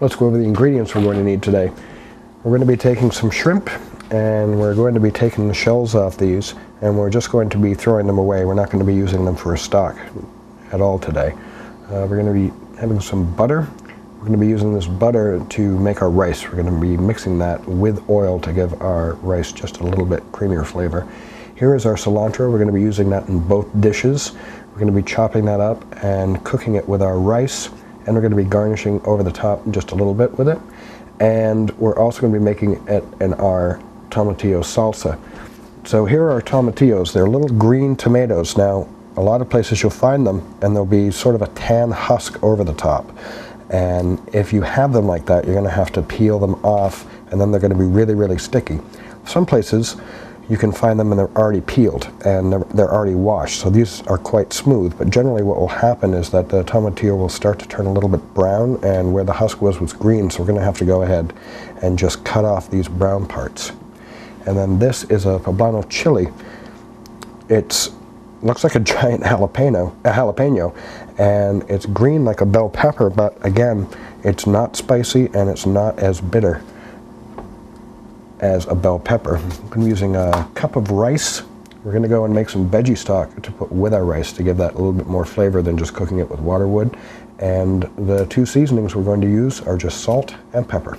let's go over the ingredients we're going to need today. We're going to be taking some shrimp, and we're going to be taking the shells off these, and we're just going to be throwing them away. We're not going to be using them for a stock at all today. We're going to be having some butter. We're going to be using this butter to make our rice. We're going to be mixing that with oil to give our rice just a little bit creamier flavor. Here is our cilantro. We're going to be using that in both dishes. We're going to be chopping that up and cooking it with our rice, and we're going to be garnishing over the top just a little bit with it. And we're also going to be making it in our tomatillo salsa. So here are our tomatillos. They're little green tomatoes. Now, a lot of places you'll find them, and there'll be sort of a tan husk over the top. And if you have them like that, you're going to have to peel them off, and then they're going to be really, really sticky. Some places you can find them and they're already peeled and they're already washed, so these are quite smooth. But generally what will happen is that the tomatillo will start to turn a little bit brown, and where the husk was green, so we're going to have to go ahead and just cut off these brown parts. And then this is a poblano chili. It looks like a giant jalapeno, and it's green like a bell pepper, but again, it's not spicy and it's not as bitter as a bell pepper. I'm using a cup of rice. We're going to go and make some veggie stock to put with our rice to give that a little bit more flavor than just cooking it with water would. And the two seasonings we're going to use are just salt and pepper.